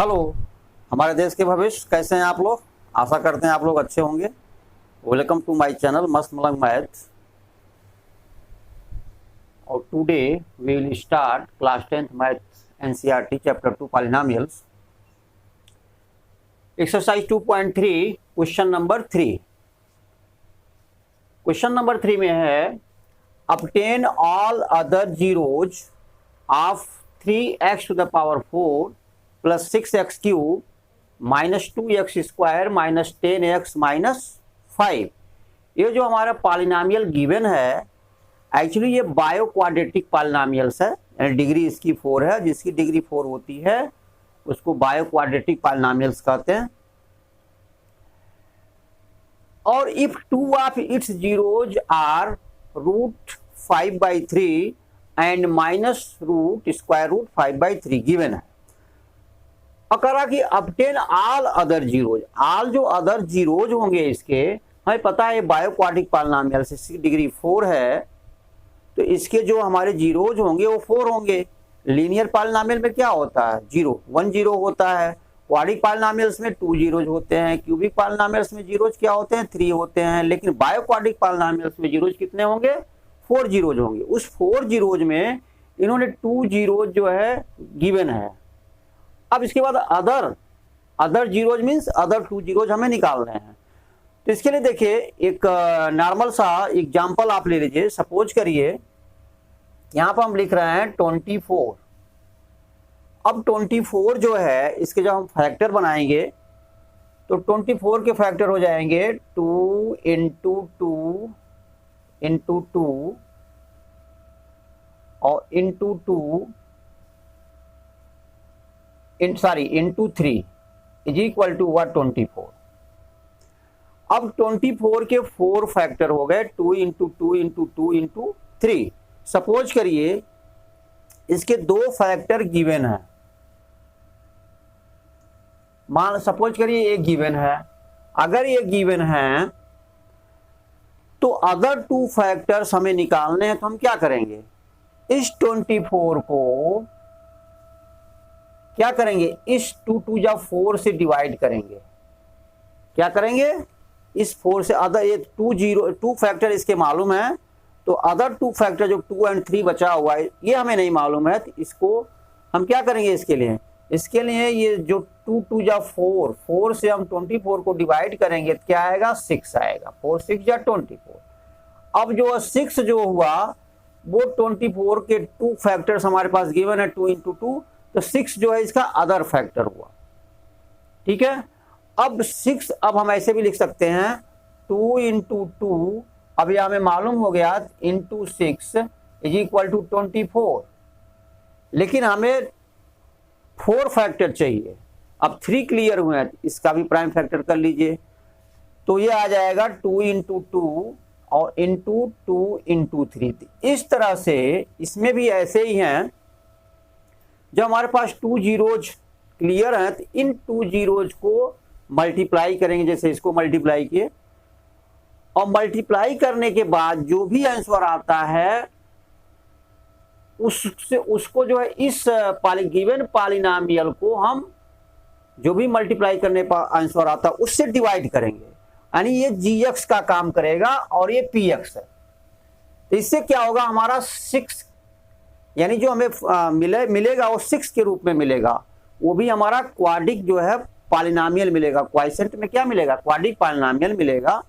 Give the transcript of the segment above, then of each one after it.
Hello. हमारे देश के भविष्य कैसे हैं आप लोग? आशा करते हैं आप लोग अच्छे होंगे। वेलकम टू माय चैनल मस्त मलंग मैथ। और today we will start class 10th math NCERT chapter 2 polynomials, exercise 2.3 question number 3। Question number 3 में है obtain all other zeros of 3x to the power 4 plus 6x cube minus 2x square minus 10x minus 5। ये जो हमारा polynomial given है, actually ये bio quadratic polynomials है, यानी degree इसकी 4 है। जिसकी डिग्री 4 होती है उसको बायो क्वाड्रेटिक पॉलिनोमियल्स कहते हैं। और if two of its zeros are root 5/3 and minus root square root 5/3 given है। और करा कि obtain all other zeros, all जो अदर जीरोज होंगे इसके, हमें पता है बायो क्वाड्रेटिक पॉलिनोमियल से इसकी डिग्री 4 है, तो इसके जो हमारे जीरोज होंगे वो 4 होंगे। लीनियर पॉलिनोमियल में क्या होता है? 1 0 होता है। क्वाड्रेटिक पॉलिनोमियल्स में 2 जीरोज होते हैं। क्यूबिक पॉलिनोमियल्स में जीरोज क्या होते हैं? 3 होते हैं। लेकिन बायो क्वाड्रेटिक पॉलिनोमियल्स में जीरोज कितने होंगे? 4 जीरोज होंगे। उस 4 जीरोज में इन्होंने 2 जीरोज जो है गिवन है। अब इसके बाद other zeros means other 2 zeros हमें निकालने हैं। तो इसके लिए देखिए एक नॉर्मल सा एग्जांपल आप ले लीजिए। सपोज करिए यहां पर हम लिख रहे हैं 24। अब 24 जो है इसके जब हम फैक्टर बनाएंगे तो 24 के फैक्टर हो जाएंगे 2 इंटू 2 इंटू 2 और into 2 into 3 is equal to what? 24। अब 24 के 4 फैक्टर हो गए 2 इंटू 2 इंटू 2 इंटू 3। सपोज करिए इसके 2 फैक्टर गिवन है। मान सपोज करिए ये गिवन है। अगर ये गिवन है तो अदर 2 फैक्टर्स हमें निकालने हैं, तो हम क्या करेंगे? इस 24 को क्या करेंगे? इस 2 2 या 4 से डिवाइड करेंगे। क्या करेंगे? इस 4 से अदर ये 2 फैक्टर इसके मालूम है, तो अदर 2 फैक्टर जो 2 और 3 बचा हुआ है ये हमें नहीं मालूम है, तो इसको हम क्या करेंगे? इसके लिए ये जो 2 2 या 4 से हम 24 को डिवाइड करेंगे तो क्या आएगा? 6 आएगा। 4 6 या 24। अब जो 6 जो हुआ वो 24 के 2 फैक्टर्स हमारे पास गिवन है 2 इंटू 2, तो 6 जो है इसका अदर फैक्टर हुआ। ठीक है। अब 6 अब हम ऐसे भी लिख सकते हैं 2 इंटू 2, अब यह हमें मालूम हो गया इंटू 6 इज इक्वल टू 24। लेकिन हमें 4 फैक्टर चाहिए। अब 3 क्लियर हुए हैं, इसका भी प्राइम फैक्टर कर लीजिए। तो ये आ जाएगा 2 इंटू 2 और इंटू 2 इंटू 3। इस तरह से इसमें भी ऐसे ही हैं। जब हमारे पास 2 जीरोज क्लियर हैं तो इन 2 जीरोज को मल्टीप्लाई करेंगे, जैसे इसको मल्टीप्लाई किए, और मल्टीप्लाई करने के बाद जो भी आंसर आता है उसको जो है इस गिवन पॉलिनोमियल को हम जो भी मल्टीप्लाई करने पर आंसर आता है उससे डिवाइड करेंगे। यानी ये gx का काम करेगा और ये px है। तो इससे क्या होगा? हमारा 6 यानी जो हमें मिलेगा वो 6 के रूप में मिलेगा। वो भी हमारा क्वाड्रिक जो है पॉलिनोमियल मिलेगा। क्वाइसेंट में क्या मिलेगा? क्वाड्रिक पॉलिनोमियल मिलेगा।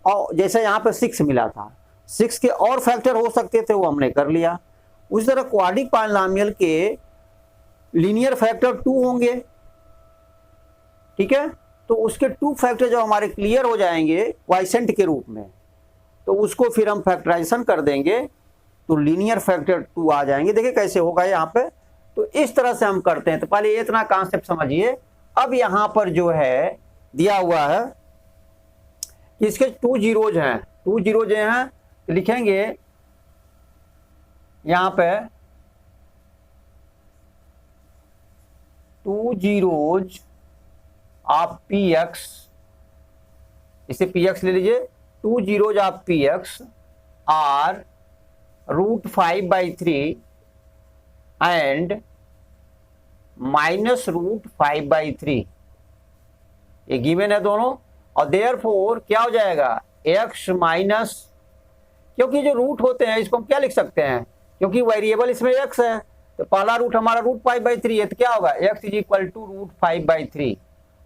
और जैसे यहाँ पे 6 मिला था, 6 के और फैक्टर हो सकते थे, वो हमने कर लिया। उसी तरह क्वाड्रिक पॉलिनोमियल के लीनियर फैक्टर 2 होंगे। ठीक है। तो उसके 2 फैक्टर जो हमारे क्लियर हो जाएंगे क्वाइसेंट के रूप में, तो उसको फिर हम फैक्टराइजेशन कर देंगे तो लीनियर फैक्टर 2 आ जाएंगे। देखिए कैसे होगा यहाँ पे। तो इस तरह से हम करते हैं। तो पहले इतना कॉन्सेप्ट समझिए। अब यहाँ पर जो है दिया हुआ है कि इसके 2 जीरोज हैं। 2 जीरोज हैं तो लिखेंगे यहाँ पे 2 जीरोज ऑफ px, इसे px ले लीजिए। 2 zeros of px are root 5/3 and -√5/3, ये गिवन है दोनों। और देयरफॉर क्या हो जाएगा, x माइनस, क्योंकि जो रूट होते हैं इसको हम क्या लिख सकते हैं, क्योंकि वेरिएबल इसमें x है, तो पहला रूट हमारा √5/3 है, तो क्या होगा x = √5/3।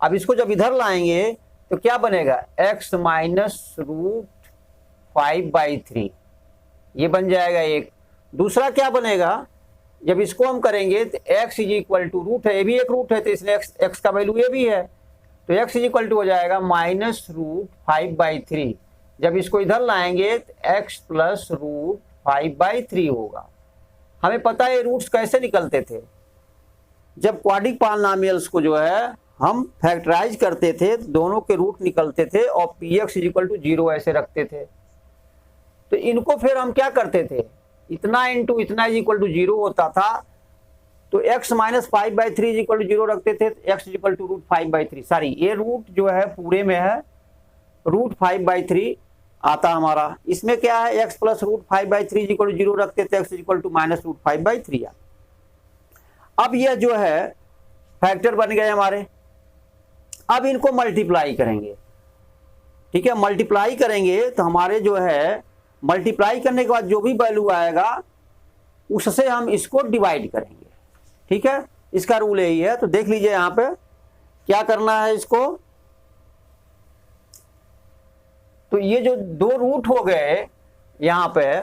अब इसको जब इधर लाएंगे तो क्या बनेगा, x माइनस √5/3, ये बन जाएगा एक। दूसरा क्या बनेगा, जब इसको हम करेंगे तो x = रूट है, ये भी एक रूट है, तो इसलिए x का वैल्यू ये भी है, तो x = हो जाएगा -√5/3। जब इसको इधर लाएंगे तो x + √5/3 होगा। हमें पता है रूट्स कैसे निकलते थे, जब क्वाड्रिक पॉलिनोमियल्स को जो है हम फैक्टराइज करते थे, दोनों के रूट निकलते थे और px = 0 ऐसे रखते थे। तो इनको फिर हम क्या करते थे, इतना इंटू इतना = 0 होता था, तो x माइनस 5/3 = 0 रखते थे, x = √5/3। सॉरी, ये रूट जो है पूरे में है √5/3 आता हमारा, इसमें क्या है x + √5/3 = 0 रखते थे, x = -√5/3। अब यह जो है फैक्टर बन गए हमारे। अब इनको मल्टीप्लाई करेंगे, ठीक है, मल्टीप्लाई करेंगे तो हमारे जो है मल्टीप्लाई करने के बाद जो भी वैल्यू आएगा उससे हम इसको डिवाइड करेंगे, ठीक है, इसका रूल यही है। तो देख लीजिए यहां पे क्या करना है इसको, तो ये जो दो रूट हो गए यहां पे,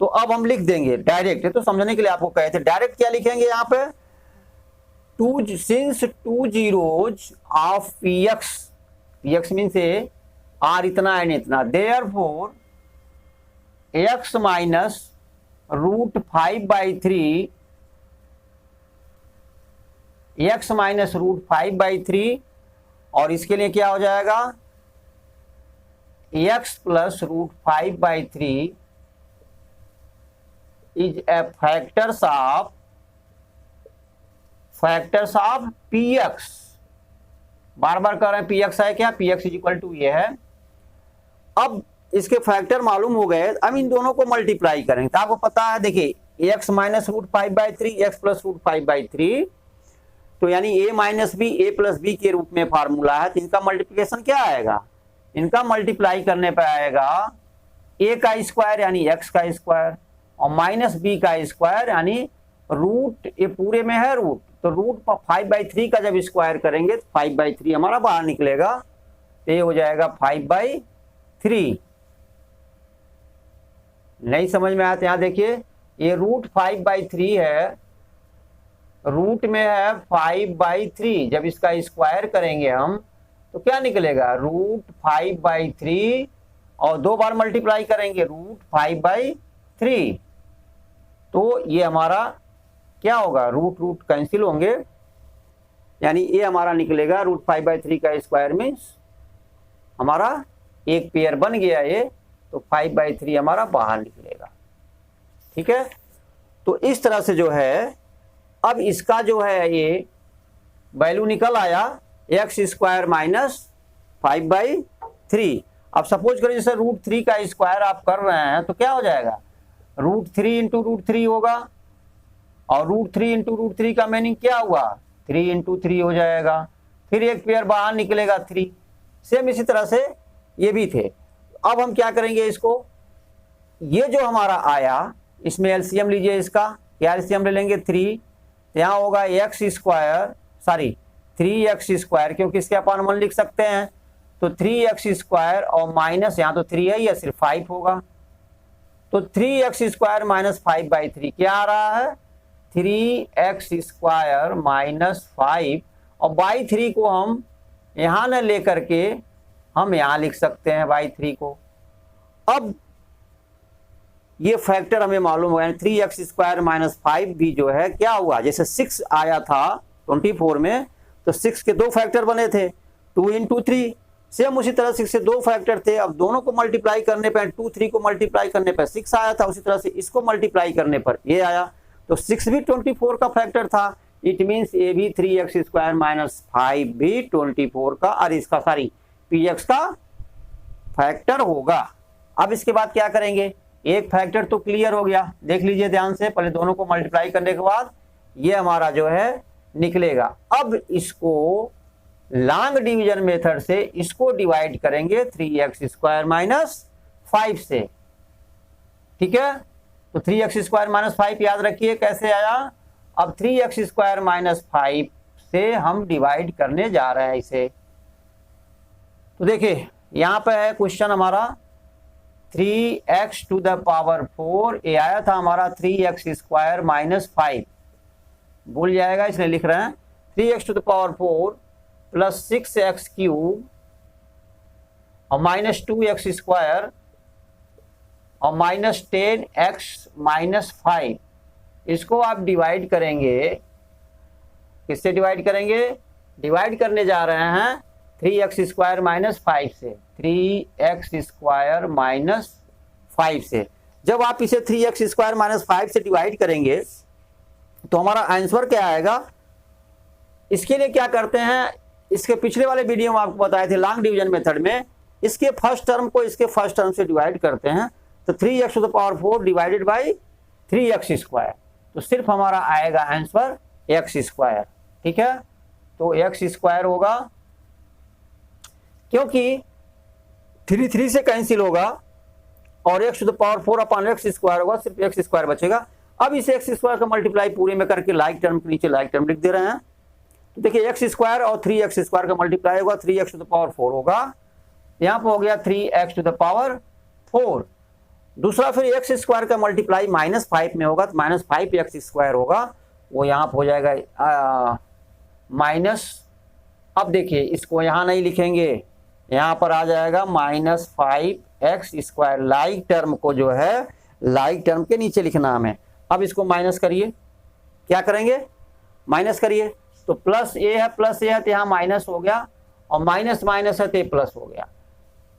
तो अब हम लिख देंगे डायरेक्ट, तो समझने के लिए आपको कहे थे डायरेक्ट क्या लिखेंगे यहां पे, since 2 zeros of px mean से r इतना एन इतना, therefore x minus √5/3, x minus √5/3, और इसके लिए क्या हो जाएगा x + √5/3 is a factors of px। बार बार कह रहे हैं px है क्या, px = ये है। अब इसके फैक्टर मालूम हो गए, अब इन दोनों को मल्टीप्लाई करेंगे, तो आपको पता है देखिए x माइनस √5/3 x + √5/3, तो यानी a minus b a + b के रूप में फार्मूला है, तो इनका मल्टीप्लिकेशन क्या आएगा, इनका मल्टीप्लाई करने पर आएगा a का स्क्वायर यानी x का स्क्वायर और माइनस b का स्क्वायर यानी रूट, ये पूरे में है रूट, तो √5/3 का जब स्क्वायर करेंगे तो 5/3 हमारा बाहर निकलेगा, तो ये हो जाएगा 5/3। नहीं समझ में आया तो यहां देखिए, ये √5/3 है, रूट में है 5/3, जब इसका स्क्वायर करेंगे हम तो क्या निकलेगा √5/3 और 2 बार मल्टीप्लाई करेंगे √5/3, तो ये हमारा क्या होगा, रूट कैंसिल होंगे, यानी ये हमारा निकलेगा √5/3 का स्क्वायर मीन्स हमारा एक पेयर बन गया ये, तो 5/3 हमारा बाहर निकलेगा, ठीक है। तो इस तरह से जो है अब इसका जो है ये वैल्यू निकल आया x² - 5/3। अब सपोज करें जैसे √3 का स्क्वायर आप कर रहे हैं तो क्या हो जाएगा, √3 × √3 होगा, और √3 × √3 का मीनिंग क्या हुआ, 3 × 3 हो जाएगा, फिर एक पेयर बाहर निकलेगा 3। सेम इसी तरह से ये भी थे। अब हम क्या करेंगे इसको, ये जो हमारा आया इसमें एलसीएम लीजिए, इसका क्या एलसीएम ले लेंगे 3, यहाँ होगा x², क्योंकि इसके अपन 1 लिख सकते हैं, तो 3x² और माइनस यहाँ तो 3 है, या सिर्फ 5 होगा, तो 3x² - 5/3 क्या आ रहा है 3x² - 5, और बाई 3 को हम यहाँ न लेकर के हम यहाँ लिख सकते हैं बाई 3 को। अब ये फैक्टर हमें मालूम हुआ, 3x² - 5 भी जो है क्या हुआ, जैसे 6 आया था 24 में, तो 6 के 2 फैक्टर बने थे, 2 × 3, सेम उसी तरह 6 से 2 फैक्टर थे। अब दोनों को मल्टीप्लाई करने पर 2 3 को मल्टीप्लाई करने पर 6 आया था, उसी तरह से इसको मल्टीप्लाई करने पर ये आया, तो 6 भी 24 का फैक्टर था, इट मीन्स ये भी 3x² - 5 भी 24 का, और इसका सॉरी px का फैक्टर होगा। अब इसके बाद क्या करेंगे, एक फैक्टर तो क्लियर हो गया, देख लीजिए ध्यान से, पहले दोनों को मल्टीप्लाई करने के बाद ये हमारा जो है निकलेगा। अब इसको लॉन्ग डिवीजन मेथड से इसको डिवाइड करेंगे 3x² माइनस 5 से, ठीक है। तो 3x² माइनस 5 याद रखिए कैसे आया। अब 3x² माइनस 5 से हम डिवाइड करने जा रहे हैं इसे। तो देखिए यहां पे है क्वेश्चन हमारा 3x⁴, ये आया था हमारा 3x² माइनस 5, भूल जाएगा इसलिए लिख रहे हैं 3x⁴ प्लस 6x³ और माइनस 2x² और माइनस 10x माइनस 5। इसको आप डिवाइड करेंगे, किससे डिवाइड करेंगे, डिवाइड करने जा रहे हैं 3x² माइनस 5 से, 3x² माइनस 5 से। जब आप इसे 3x² माइनस 5 से डिवाइड करेंगे तो हमारा आंसर क्या आएगा। इसके लिए क्या करते हैं, इसके पिछले वाले वीडियो में आपको बताए थे लॉन्ग डिवीजन मेथड में इसके फर्स्ट टर्म को इसके फर्स्ट टर्म से डिवाइड करते हैं। तो 3x⁴ डिवाइडेड बाई 3x², तो सिर्फ हमारा आएगा आंसर x², ठीक है। तो x² होगा, क्योंकि 3 से कैंसिल होगा और x⁴ अपॉन x² होगा, सिर्फ x² बचेगा। अब इस x² का मल्टीप्लाई पूरे में करके लाइक टर्म के नीचे लाइक टर्म लिख दे रहे हैं। तो देखिए x² और 3x² का मल्टीप्लाई होगा, 3x⁴ होगा, यहाँ पर हो गया 3x⁴। दूसरा फिर x² का मल्टीप्लाई माइनस 5 में होगा, तो माइनस 5x² होगा, वो यहाँ पर हो जाएगा माइनस। अब देखिए इसको यहाँ नहीं लिखेंगे, यहाँ पर आ जाएगा माइनस 5x², लाइक टर्म को जो है लाइक टर्म के नीचे लिखना हमें। अब इसको माइनस करिए, क्या करेंगे, माइनस करिए, तो प्लस ए है, प्लस ए है तो यहाँ माइनस हो गया, और माइनस माइनस है तो प्लस हो गया।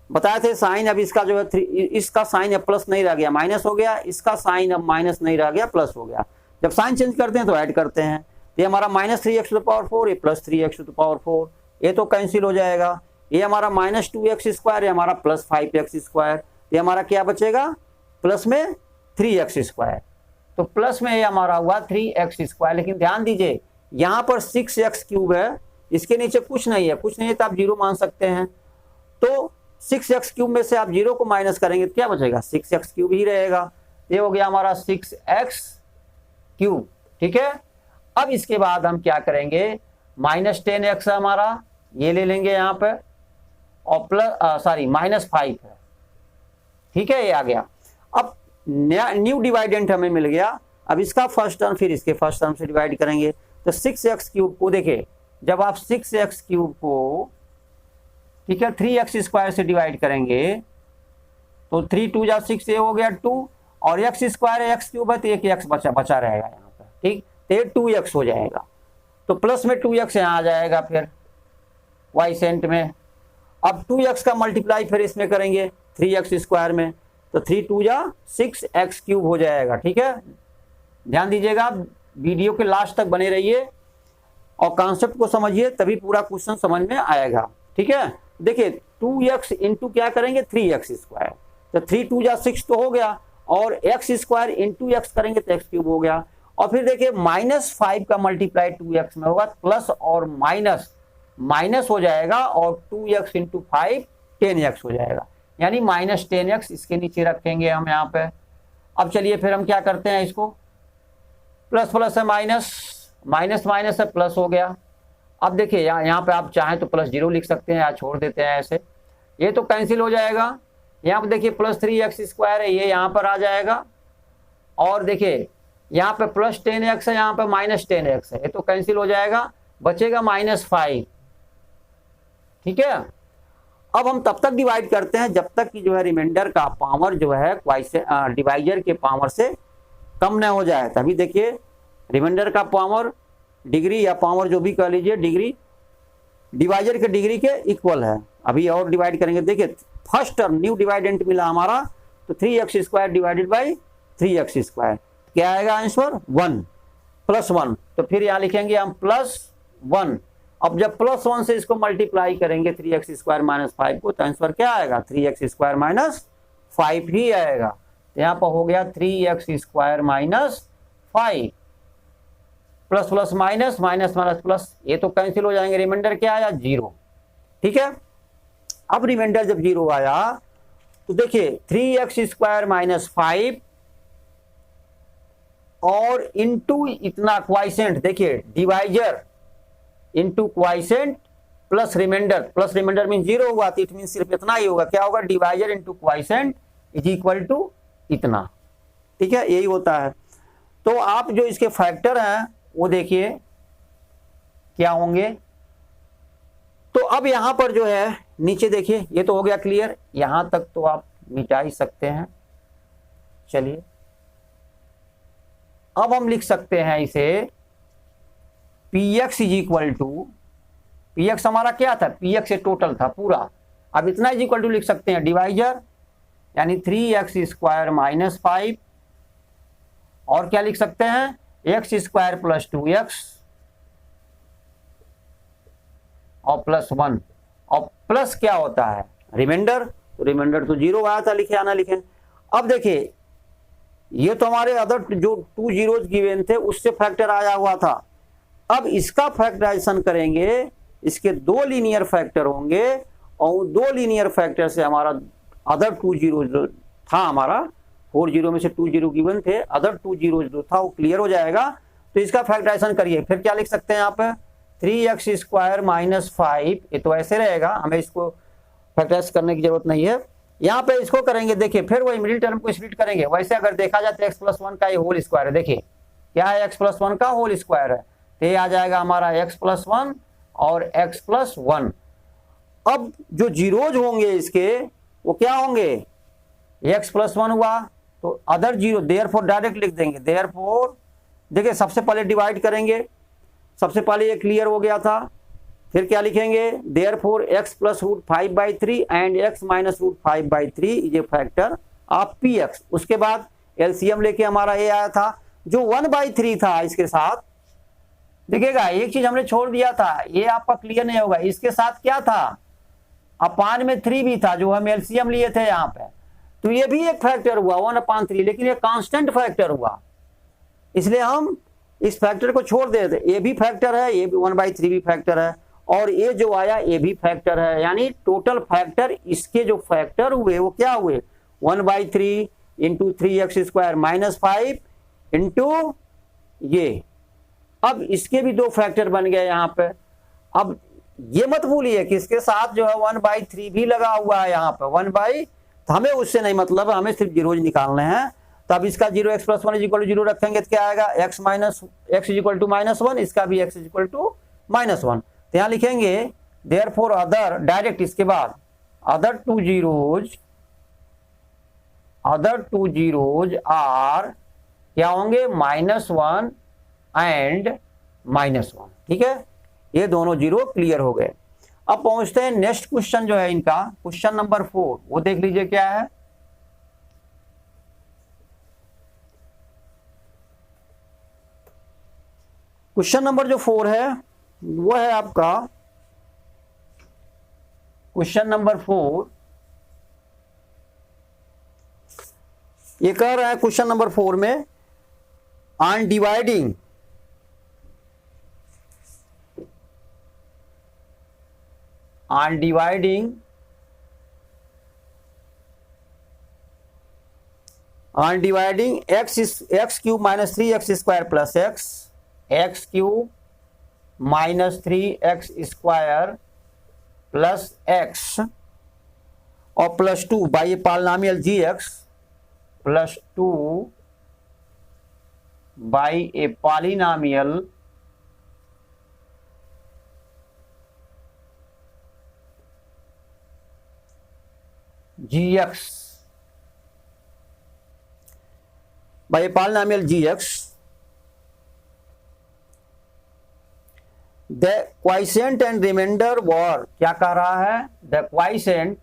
बताए थे साइन अब इसका जो है इसका साइन अब प्लस नहीं रह गया, माइनस हो गया, इसका साइन अब माइनस नहीं रह गया, प्लस हो गया। जब साइन चेंज करते हैं तो ऐड करते हैं, तो ये हमारा माइनस 3x⁴, ये प्लस 3x⁴, ये तो कैंसिल हो जाएगा। ये हमारा माइनस 2x², ये हमारा प्लस 5x², ये हमारा क्या बचेगा, प्लस में 3x²। तो प्लस में ये हमारा हुआ 3x², लेकिन ध्यान दीजिए यहाँ पर 6x³ है, इसके नीचे कुछ नहीं है, कुछ नहीं है तो आप 0 मान सकते हैं। तो 6x³ में से आप 0 को माइनस करेंगे तो क्या बचेगा, 6x³ ही रहेगा। ये हो गया हमारा 6x³, ठीक है। अब इसके बाद हम क्या करेंगे, माइनस 10x है हमारा, ये ले लेंगे यहाँ पे, और प्लस माइनस 5 है, ठीक है, ये आ गया। अब न्यू डिवाइडेंट हमें मिल गया। अब इसका फर्स्ट टर्म फिर इसके फर्स्ट टर्म से डिवाइड करेंगे। तो 6x³ को देखिए, जब आप 6x³ को, ठीक है, 3x² से डिवाइड करेंगे तो 3 2 जा 6, ये हो गया 2, और x² है, x³ है तो एक x बचा रहेगा यहाँ पर, ठीक, तो ये 2x हो जाएगा। तो प्लस में 2x यहाँ आ जाएगा फिर y सेंट में। अब 2x का मल्टीप्लाई फिर इसमें करेंगे 3x² में, तो 3 2 जा 6x³ हो जाएगा, ठीक है। ध्यान दीजिएगा, वीडियो के लास्ट तक बने रहिए और कॉन्सेप्ट को समझिए, तभी पूरा क्वेश्चन समझ में आएगा, ठीक है। देखिए 2x इंटू क्या करेंगे 3x², तो 3 2 जा 6 तो हो गया, और x² इंटू x करेंगे तो x³ हो गया। और फिर देखिए माइनस 5 का मल्टीप्लाई 2x में होगा, प्लस और माइनस माइनस हो जाएगा, और 2x इंटू 5 10x हो जाएगा, यानी माइनस 10x इसके नीचे रखेंगे हम यहाँ पे। अब चलिए फिर हम क्या करते हैं, इसको प्लस प्लस है माइनस, माइनस माइनस है प्लस हो गया। अब देखिए यहाँ पे आप चाहें तो प्लस 0 लिख सकते हैं या छोड़ देते हैं ऐसे, ये तो कैंसिल हो जाएगा। यहाँ पे देखिए प्लस 3x² है, ये यहाँ पर आ जाएगा, और देखिए यहाँ पे प्लस 10x है, यहाँ पे माइनस 10x है, ये तो कैंसिल हो जाएगा, बचेगा माइनस 5, ठीक है। अब हम तब तक डिवाइड करते हैं जब तक कि जो है रिमाइंडर का पावर जो है डिवाइजर के पावर से कम न हो जाए। तभी देखिए रिमाइंडर का पावर डिग्री या पावर जो भी कह लीजिए, डिग्री डिवाइजर के डिग्री के इक्वल है। अभी और डिवाइड करेंगे, देखिए फर्स्ट टर्म न्यू डिवाइडेंट मिला हमारा, तो 3x² डिवाइडेड बाई 3x², क्या आएगा आंसर 1 प्लस 1। तो फिर यहाँ लिखेंगे हम प्लस 1। अब जब प्लस 1 से इसको मल्टीप्लाई करेंगे 3x² माइनस 5 को, तो आंसर क्या आएगा 3x² माइनस 5 ही आएगा। तो यहाँ पर हो गया 3x² minus 5 plus plus minus, minus minus plus, ये तो कैंसिल हो जाएंगे, रिमाइंडर क्या आया 0। ठीक है, अब रिमाइंडर जब 0 आया तो देखिए 3x² माइनस 5 और इंटू इतना क्वाइसेंट, देखिए divisor into quotient plus remainder mean 0 हुआ, तो इट मीन सिर्फ इतना ही होगा, क्या होगा, divisor into quotient is equal to इतना। ठीक है, यही होता है। तो आप जो इसके फैक्टर हैं वो देखिए क्या होंगे। तो अब यहां पर जो है नीचे देखिए, ये तो हो गया क्लियर, यहां तक तो आप मिटा ही सकते हैं। चलिए अब हम लिख सकते हैं इसे px is equal to, px हमारा क्या था, px से टोटल था पूरा, अब इतना इज इक्वल टू लिख सकते हैं डिवाइजर यानी 3x² माइनस 5 और क्या लिख सकते हैं x² प्लस 2x और प्लस 1 और प्लस क्या होता है रिमाइंडर, तो रिमाइंडर तो 0 आया था, लिखे आना लिखे। अब देखिए ये तो हमारे अदर जो 2 जीरोज गिवन थे उससे फैक्टर आया हुआ था, अब इसका फैक्टराइजेशन करेंगे, इसके 2 लीनियर फैक्टर होंगे और 2 लीनियर फैक्टर से हमारा अदर 2 जीरो जो था, हमारा 4 जीरो में से 2 जीरो गिवन थे, अदर 2 जीरो जो था वो क्लियर हो जाएगा। तो इसका फैक्टराइजेशन करिए, फिर क्या लिख सकते हैं यहाँ पे 3x² माइनस 5, ये तो ऐसे रहेगा, हमें इसको फैक्टराइज करने की जरूरत नहीं है। यहाँ पे इसको करेंगे, देखिए फिर वही मिडिल टर्म को स्प्लिट करेंगे, वैसे अगर देखा जाए तो x+1 का ये होल स्क्वायर है, देखिए क्या है x+1 का होल स्क्वायर है, तो ये आ जाएगा हमारा x+1 और x+1। अब जो जीरोज होंगे इसके वो क्या होंगे, x+1 हुआ तो अदर जीरो, देयरफॉर डायरेक्ट लिख देंगे, देयरफॉर देखिए सबसे पहले डिवाइड करेंगे, सबसे पहले ये क्लियर हो गया था, फिर क्या लिखेंगे therefore x plus √5/3 and x minus √5/3 is a factor of px। उसके बाद एलसीएम लेके हमारा ये आया था जो 1/3 था, इसके साथ देखिएगा एक चीज हमने छोड़ दिया था, ये आपका क्लियर नहीं होगा, इसके साथ क्या था अपान में 3 भी था जो हम एलसीएम लिए थे यहाँ पे, तो ये भी एक फैक्टर हुआ 1/3, लेकिन ये कांस्टेंट फैक्टर हुआ, इसलिए हम इस फैक्टर को छोड़ देते, ये भी फैक्टर है, ये भी 1/3 भी फैक्टर है और ये जो आया ये भी फैक्टर है, यानी टोटल फैक्टर इसके जो फैक्टर हुए वो क्या हुए 1/3 इंटू 3x² माइनस 5 इंटू ये, अब इसके भी 2 फैक्टर बन गए यहाँ पे। अब ये मत भूलिए कि इसके साथ जो है 1/3 भी लगा हुआ है यहाँ पे 1/, तो हमें उससे नहीं मतलब, हमें सिर्फ जीरोज निकालने हैं। तब इसका 0x+1 इज इक्वल टू 0 रखेंगे तो क्या आएगा x इज इक्वल टू -1, इसका भी x इज इक्वल टू -1, तो यहाँ लिखेंगे देयरफॉर अदर, डायरेक्ट इसके बाद अदर टू जीरोज आर क्या होंगे -1 एंड -1। ठीक है, ये दोनों जीरो क्लियर हो गए। अब पहुंचते हैं नेक्स्ट क्वेश्चन जो है इनका, क्वेश्चन नंबर 4, वो देख लीजिए क्या है। क्वेश्चन नंबर जो 4 है वो है आपका क्वेश्चन नंबर 4, ये कह रहा है क्वेश्चन नंबर 4 में on dividing x³ minus 3x² plus x³ minus 3x² plus x और plus 2 by a polynomial gx plus 2 by a polynomial gx by a polynomial gx, the quotient and remainder were, क्या कह रहा है the quotient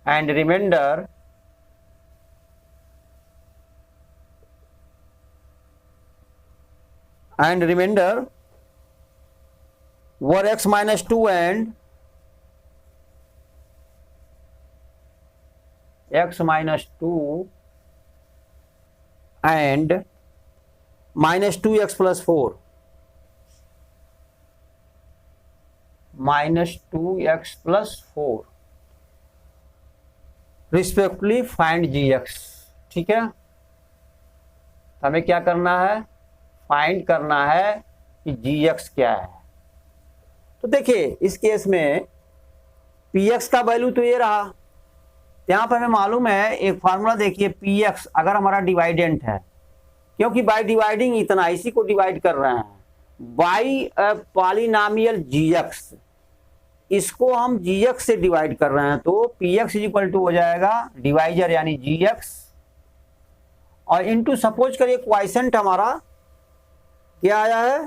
and remainder were x -2 and X minus two and minus two x plus four, minus two x plus four respectively find G X. ठीक है, हमें क्या करना है, फाइंड करना है कि जी एक्स क्या है। तो देखिए इस केस में पी एक्स का वैल्यू तो ये रहा, यहाँ पर हमें मालूम है एक फार्मूला देखिए, पी एक्स अगर हमारा डिवाइडेंट है, क्योंकि बाय डिवाइडिंग इतना इसी को डिवाइड कर रहे हैं, by a polynomial g x, इसको हम जी एक्स से डिवाइड कर रहे हैं, तो p x is equal to हो जाएगा डिवाइजर यानी जी एक्स, और इनटू सपोज करिए क्वाइसेंट हमारा क्या आया है,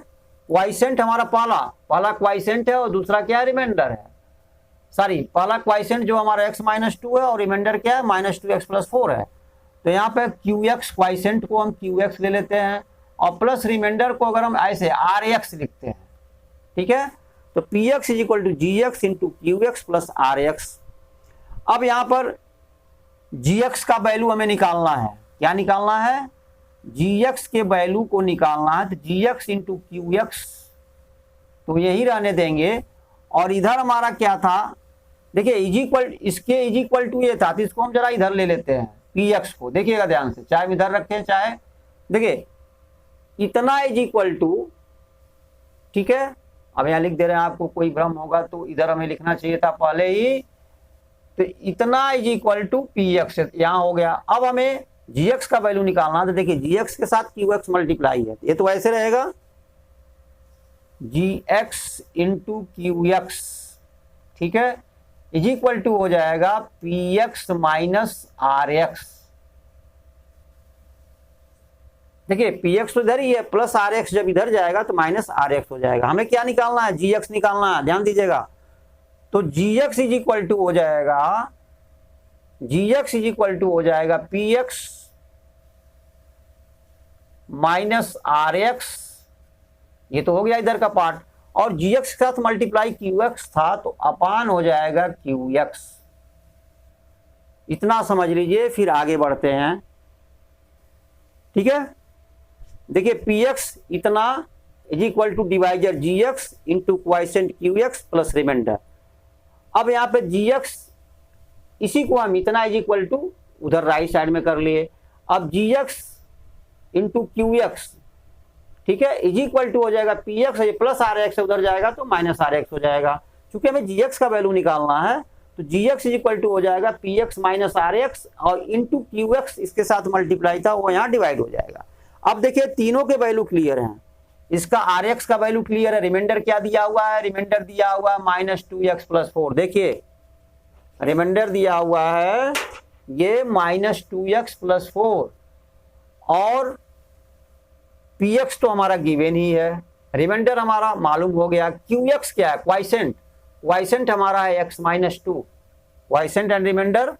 क्वाइसेंट हमारा पहला क्वाइसेंट है और दूसरा क्या है, रिमाइंडर है, सॉरी पहला क्वाइसेंट जो हमारा x माइनस टू है और रिमाइंडर क्या है minus two x plus four है। तो यहाँ पे क्यू एक्स क्वाइसेंट को हम क्यू एक्स ले लेते हैं और प्लस रिमाइंडर को अगर हम ऐसे आर एक्स लिखते हैं, ठीक है, तो p x is equal to g x into Q x plus are x. अब यहाँ पर जी एक्स का वैल्यू हमें निकालना है, क्या निकालना है, जी एक्स के वैल्यू को निकालना है, तो g x into Q x तो यही रहने देंगे, और इधर हमारा क्या था, देखिए इज इक्वल, इसके इज इक्वल टू ये था, तो इसको हम जरा इधर ले लेते हैं पी एक्स को, देखिएगा ध्यान से, चाहे इधर रखें चाहे, देखिए इतना इज इक्वल टू, ठीक है, अब यहाँ लिख दे रहे हैं, आपको कोई भ्रम होगा तो इधर हमें लिखना चाहिए था पहले ही, तो इतना is equal to p x यहाँ हो गया। अब हमें जी एक्स का वैल्यू निकालना, तो देखिए जी एक्स के साथ क्यू एक्स मल्टीप्लाई है, ये तो ऐसे रहेगा g x into Q x, ठीक है, इज इक्वल टू हो जाएगा p x minus r x. देखिए पी एक्स तो इधर ही है, प्लस आर एक्स जब इधर जाएगा तो माइनस आर एक्स हो जाएगा। हमें क्या निकालना है, जी एक्स निकालना है, ध्यान दीजिएगा। तो g x is equal to हो जाएगा, g x is equal to हो जाएगा p x minus r x, ये तो हो गया इधर का पार्ट, और जी एक्स के साथ मल्टीप्लाई क्यू एक्स था तो अपान हो जाएगा क्यू एक्स। इतना समझ लीजिए, फिर आगे बढ़ते हैं, ठीक है। देखिए पी एक्स इतना is equal to divisor g x into quotient q x plus remainder. अब यहाँ पे जी एक्स इसी को हम इतना इज इक्वल टू उधर राइट साइड में कर लिए, अब g x into Q x, ठीक है, इज इक्वल टू हो जाएगा p x plus are x उधर जाएगा तो माइनस आर एक्स हो जाएगा। क्योंकि हमें जी एक्स का वैल्यू निकालना है तो g x is equal to हो जाएगा p x minus r x, और इंटू क्यू एक्स इसके साथ मल्टीप्लाई था वो यहाँ डिवाइड हो जाएगा। अब देखिए तीनों के वैल्यू क्लियर हैं, इसका आर एक्स का वैल्यू क्लियर है, रिमाइंडर क्या दिया हुआ है, रिमाइंडर दिया हुआ है minus two x plus four. देखिए रिमाइंडर दिया हुआ है ये minus two x plus four, और पी एक्स तो हमारा गिवन ही है, रिमाइंडर हमारा मालूम हो गया, क्यू एक्स क्या है, क्वाइसेंट, क्वाइसेंट हमारा है x minus two, quotient and remainder,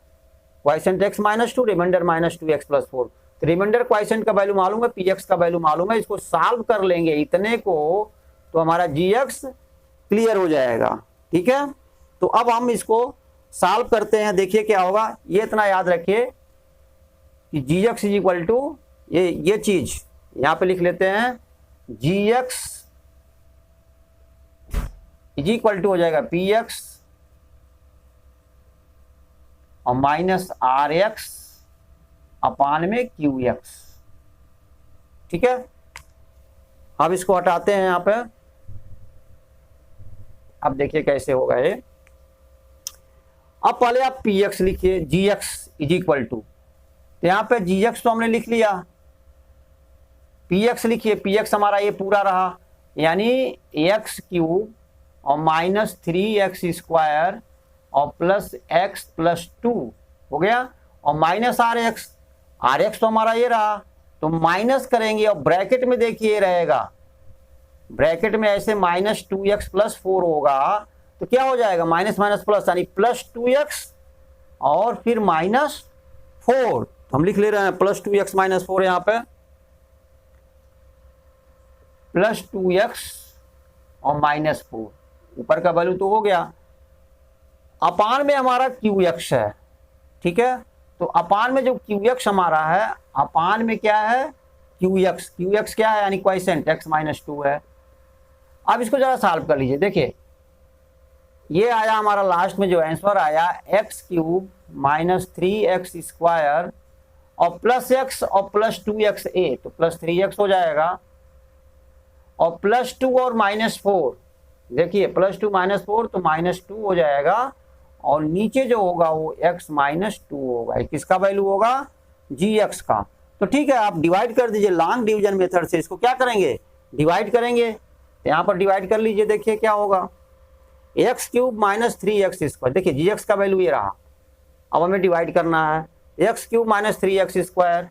quotient x minus two, remainder minus two x plus four. तो रिमाइंडर क्वाइसेंट का वैल्यू मालूम है, पी एक्स का वैल्यू मालूम है, इसको सॉल्व कर लेंगे इतने को तो हमारा जी एक्स क्लियर हो जाएगा, ठीक है। तो अब हम इसको सॉल्व करते हैं, देखिए क्या होगा। ये इतना याद रखिए कि जी एक्स इज इक्वल टू ये चीज यहां पे लिख लेते हैं, जी एक्स इज इक्वल टू हो जाएगा पी एक्स और माइनस आर एक्स अपान में क्यू एक्स, ठीक है। अब इसको हटाते हैं यहां पे, अब देखिए कैसे होगा ये। अब पहले आप पी एक्स लिखिए, जी एक्स इज इक्वल टू, तो यहां पे जी एक्स तो हमने लिख लिया, पी एक्स लिखिए, पी एक्स हमारा ये पूरा रहा, यानी एक्स क्यूब और माइनस थ्री एक्स स्क्वायर और प्लस एक्स प्लस टू हो गया, और माइनस आर एक्स तो हमारा ये रहा, तो माइनस करेंगे और ब्रैकेट में देखिए रहेगा, ब्रैकेट में ऐसे minus two x plus four होगा, तो क्या हो जाएगा माइनस माइनस प्लस, यानी प्लस टू एक्स और फिर माइनस फोर। तो हम लिख ले रहे हैं plus two x minus four, यहाँ पे प्लस टू एक्स और माइनस फोर, ऊपर का वैल्यू तो हो गया, अपान में हमारा क्यू एक्स है, ठीक है। तो अपान में जो क्यू एक्स हमारा है, अपान में क्या है क्यू एक्स क्या है यानी क्वाइसेंट एक्स माइनस 2 है। अब इसको जरा सॉल्व कर लीजिए। देखिए ये आया हमारा लास्ट में जो आंसर आया x cube minus 3x square और प्लस एक्स और प्लस 2x ए, तो प्लस 3x हो जाएगा और प्लस 2 और माइनस 4, देखिए प्लस 2 माइनस 4 तो माइनस 2 हो जाएगा और नीचे जो होगा वो x माइनस 2 होगा। किसका वैल्यू होगा gx का। तो ठीक है आप डिवाइड कर दीजिए लॉन्ग डिवीजन मेथड से, इसको क्या करेंगे डिवाइड करेंगे। तो यहाँ पर डिवाइड कर लीजिए, देखिए क्या होगा x cube minus 3x square, देखिए gx का वैल्यू ये रहा। अब हमें डिवाइड करना है x cube minus 3x square,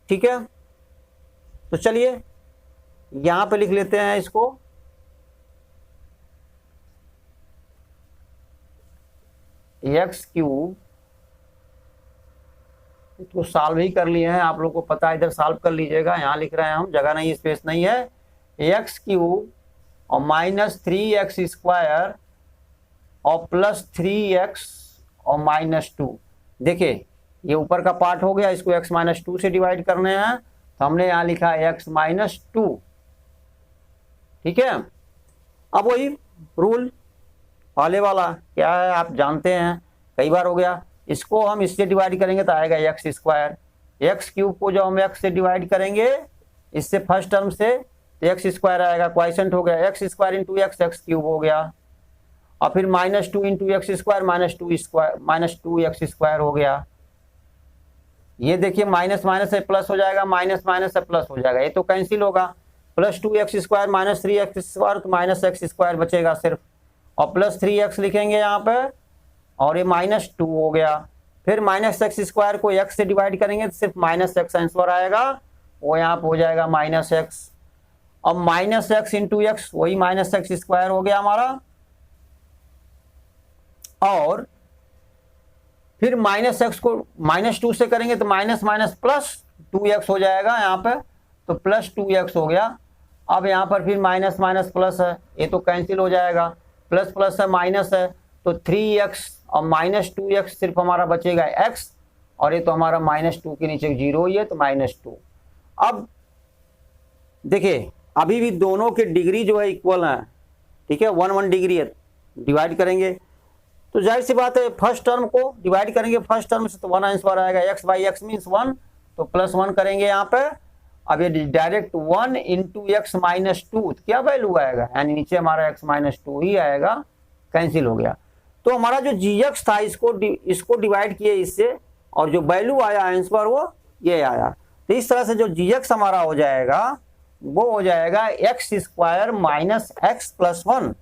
ठीक है। तो चलिए यहां पे लिख लेते हैं इसको एक्स क्यूब, इसको सॉल्व ही कर लिए हैं, आप लोगों को पता है, इधर सॉल्व कर लीजिएगा, यहां लिख रहे हैं हम, जगह नहीं स्पेस नहीं है। एक्स क्यूब और माइनस 3x स्क्वायर और प्लस 3x और माइनस 2। देखिए ये ऊपर का पार्ट हो गया, इसको x माइनस 2 से डिवाइड करने हैं, तो हमने यहां लिखा x माइनस 2, ठीक है। अब वही रूल पहले वाला क्या है आप जानते हैं, कई बार हो गया। इसको हम इससे डिवाइड करेंगे तो आएगा एक्स स्क्वायर, एक्स क्यूब को जब हम एक्स से डिवाइड करेंगे इससे फर्स्ट टर्म से तो एक्स स्क्वायर आएगा, क्वाइसेंट हो गया x square into x, x cube हो गया और फिर minus 2 into x square minus 2 x square हो गया। ये देखिए माइनस माइनस से प्लस हो जाएगा, माइनस माइनस से प्लस हो जाएगा, ये तो कैंसिल होगा। Plus 2x square minus 3x square तो माइनस एक्स स्क्वायर बचेगा सिर्फ, और प्लस 3x लिखेंगे यहाँ पे और ये माइनस 2 हो गया। फिर माइनस एक्स स्क्वायर को x से डिवाइड करेंगे तो सिर्फ माइनस एक्स आंसर आएगा, वो यहाँ पे हो जाएगा माइनस एक्स। अब माइनस एक्स इंटू एक्स वही माइनस एक्स स्क्वायर हो गया हमारा, और फिर माइनस एक्स को माइनस 2 से करेंगे तो माइनस माइनस प्लस 2x हो जाएगा यहाँ पे, तो प्लस 2x हो गया। अब यहाँ पर फिर माइनस माइनस प्लस है, ये तो कैंसिल हो जाएगा, प्लस प्लस है माइनस है तो 3x और माइनस 2x सिर्फ हमारा बचेगा x, और ये तो हमारा माइनस 2 के नीचे 0 ही है तो माइनस 2। अब देखिए अभी भी दोनों के डिग्री जो है इक्वल है, ठीक है, 1 डिग्री है, डिवाइड करेंगे तो जाहिर सी बात है फर्स्ट टर्म को डिवाइड करेंगे फर्स्ट टर्म से तो 1 आंसर आएगा, x बाई एक्स मीन्स 1, तो प्लस 1 करेंगे यहाँ पे। अब ये डायरेक्ट 1 इंटू एक्स माइनस 2 क्या वैल्यू आएगा, यानी नीचे हमारा x माइनस 2 ही आएगा, कैंसिल हो गया। तो हमारा जो gx था इसको डिवाइड किए इससे, और जो वैल्यू आया आंसर वो ये आया। तो इस तरह से जो gx हमारा हो जाएगा वो हो जाएगा x square minus x plus 1,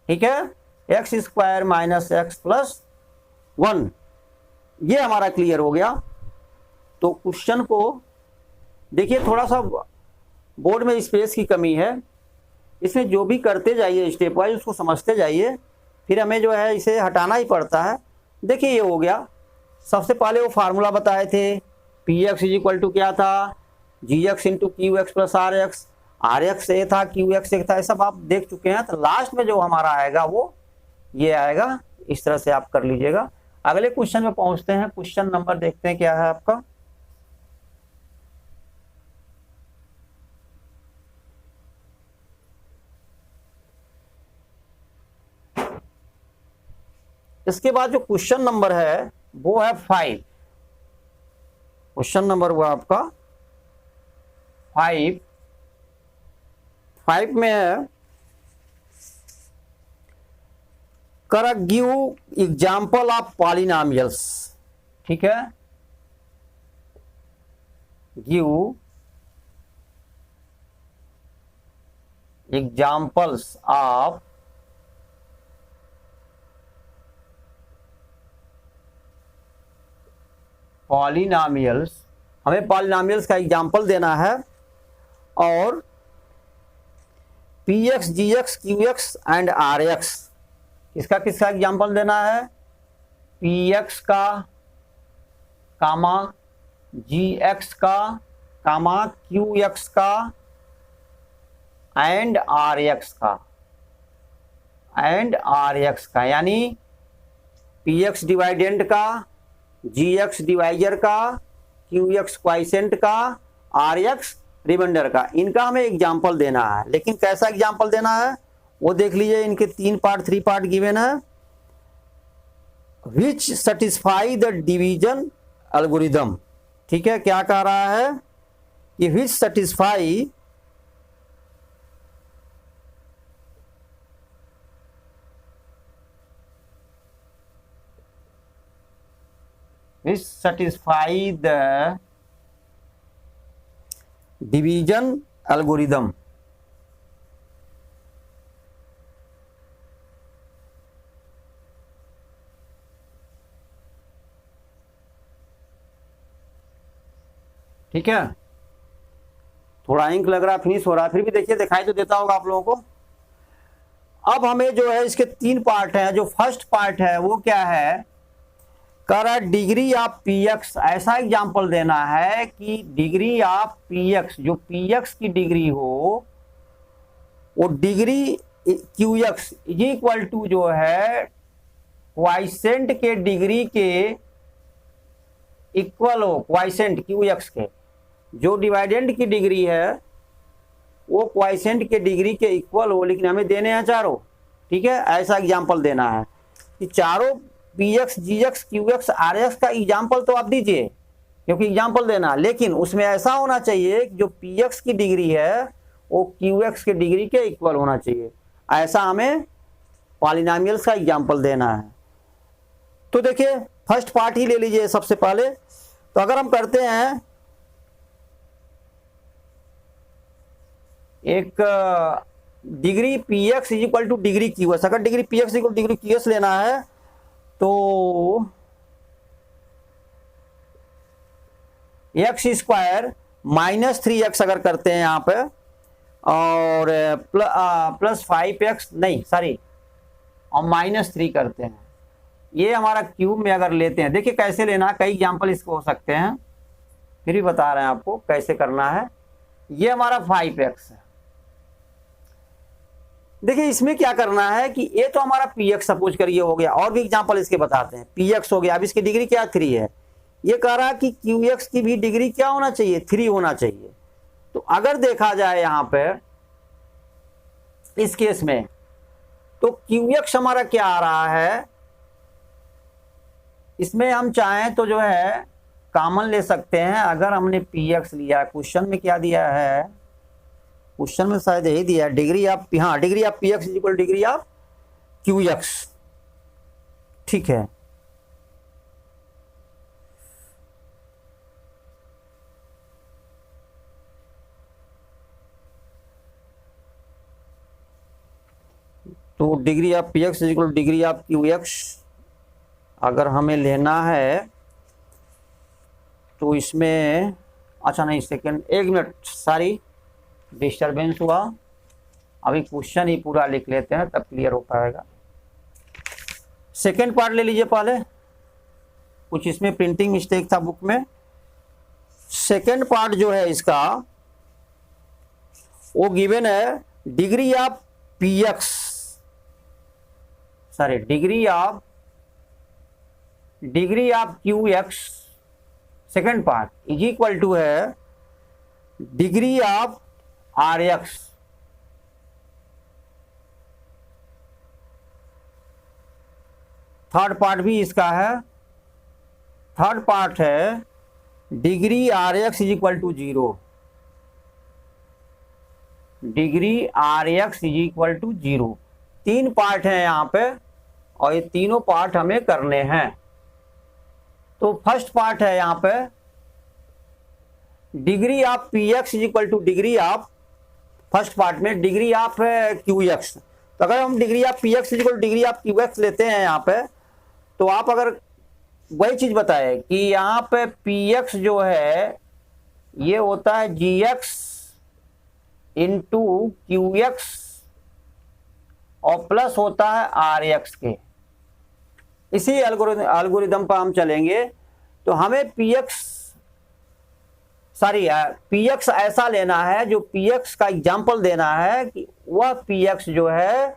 ठीक है, x square minus x plus 1, ये हमारा क्लियर हो गया। तो क्वेश्चन को देखिए, थोड़ा सा बोर्ड में स्पेस की कमी है, इसमें जो भी करते जाइए स्टेप वाइज उसको समझते जाइए, फिर हमें जो है इसे हटाना ही पड़ता है। देखिए ये हो गया, सबसे पहले वो फार्मूला बताए थे P x is equal to क्या था, G x into Q x plus are X ए था, क्यू एक्स एक था, ये सब आप देख चुके हैं। तो लास्ट में जो हमारा आएगा वो ये आएगा, इस तरह से आप कर लीजिएगा। अगले क्वेश्चन में पहुंचते हैं, क्वेश्चन नंबर देखते हैं क्या है आपका। इसके बाद जो क्वेश्चन नंबर है वो है 5, क्वेश्चन नंबर हुआ आपका 5 में है गिव एग्जाम्पल ऑफ पॉलिनोमियल्स, ठीक है, गिव एग्जाम्पल्स ऑफ पॉलिनोमियल्स, हमें पॉलिनोमियल्स का एग्जाम्पल देना है, और p x g x q x and r x, इसका किसका एग्जाम्पल देना है, पी एक्स का कामा जी एक्स का कामा क्यू एक्स का एंड आर एक्स का यानी पी एक्स डिवाइडेंट का, जी एक्स डिवाइजर का, क्यू एक्स क्वाइसेंट का, आर एक्स रिमाइंडर का, इनका हमें एग्जाम्पल देना है। लेकिन कैसा एग्जाम्पल देना है वो देख लीजिए। इनके 3 पार्ट गिवन है। विच सेटिस्फाई द डिवीजन एल्गोरिदम, ठीक है, क्या कह रहा है कि विच सेटिस्फाई द डिवीजन एल्गोरिदम। ठीक है, थोड़ा इंक लग रहा है, फिनिश हो रहा है, फिर भी देखिए दिखाई तो देता होगा आप लोगों को। अब हमें जो है इसके 3 पार्ट हैं। जो फर्स्ट पार्ट है वो क्या है, कह रहा डिग्री ऑफ पी एक्स, ऐसा एग्जाम्पल देना है कि डिग्री ऑफ पी एक्स, जो पी एक्स की डिग्री हो वो degree q x is equal to जो है क्वाइसेंट के डिग्री के इक्वल हो, क्वाइसेंट क्यू एक्स के, जो डिवाइडेंट की डिग्री है वो क्वाइसेंट के डिग्री के इक्वल हो, लेकिन हमें देने हैं चारों। ठीक है, ऐसा एग्जाम्पल देना है कि चारों p x, g x, q x, r x का एग्जाम्पल तो आप दीजिए क्योंकि एग्जाम्पल देना, लेकिन उसमें ऐसा होना चाहिए कि जो पी एक्स की डिग्री है वो क्यू एक्स के डिग्री के इक्वल होना चाहिए। ऐसा हमें पॉलिनोमियल्स का एग्जाम्पल देना है। तो देखिए फर्स्ट पार्ट ही ले लीजिए सबसे पहले। तो अगर हम करते हैं एक degree P x is equal to degree Q S, अगर degree P X equal degree Q S लेना है तो एक्स स्क्वायर माइनस 3x अगर करते हैं यहाँ पे, और प्लस 5x नहीं सॉरी और -3 करते हैं, ये हमारा क्यूब में अगर लेते हैं, देखिए कैसे लेना है, कई एग्जाम्पल इसको हो सकते हैं, फिर भी बता रहे हैं आपको कैसे करना है। ये हमारा 5x है। देखिए इसमें क्या करना है कि ये तो हमारा px सपोज करिए हो गया, और भी एग्जांपल इसके बताते हैं। px हो गया, अब इसकी डिग्री क्या 3 है। ये कह रहा है कि qx की भी डिग्री क्या होना चाहिए, 3 होना चाहिए। तो अगर देखा जाए यहां पे इस केस में तो qx हमारा क्या आ रहा है, इसमें हम चाहें तो जो है कॉमन ले सकते हैं। अगर हमने px लिया, क्वेश्चन में क्या दिया है, क्वेश्चन में शायद यही दिया डिग्री ऑफ, हाँ degree of P X equal degree of Q x. ठीक है, तो degree of P X equal degree of Q x अगर हमें लेना है तो इसमें, अच्छा नहीं सेकंड, 1 मिनट सॉरी डिस्टरबेंस हुआ, अभी क्वेश्चन ही पूरा लिख लेते हैं तब क्लियर हो पाएगा। सेकंड पार्ट ले लीजिए पहले, कुछ इसमें प्रिंटिंग मिस्टेक था बुक में। सेकंड पार्ट जो है इसका वो गिवन है degree of P X, sorry degree of Q X, second part is equal to है degree of R X. Third part भी इसका है, थर्ड पार्ट है degree R X is equal to 0, degree R X is equal to 0। 3 part है यहाँ पे और ये तीनों पार्ट हमें करने हैं। तो फर्स्ट पार्ट है यहाँ पे degree of P x is equal to degree of, first part में डिग्री ऑफ क्यू एक्स। तो अगर हम degree of P x is equal degree of Q x लेते हैं यहाँ पे, तो आप अगर वही चीज बताए कि यहाँ पे पी एक्स जो है ये होता है जी एक्स इंटू क्यू एक्स और प्लस होता है आर एक्स के। इसी एल्गोरिदम पर हम चलेंगे। तो हमें पी एक्स ऐसा लेना है, जो पी एक्स का एग्जाम्पल देना है कि वह पी एक्स जो है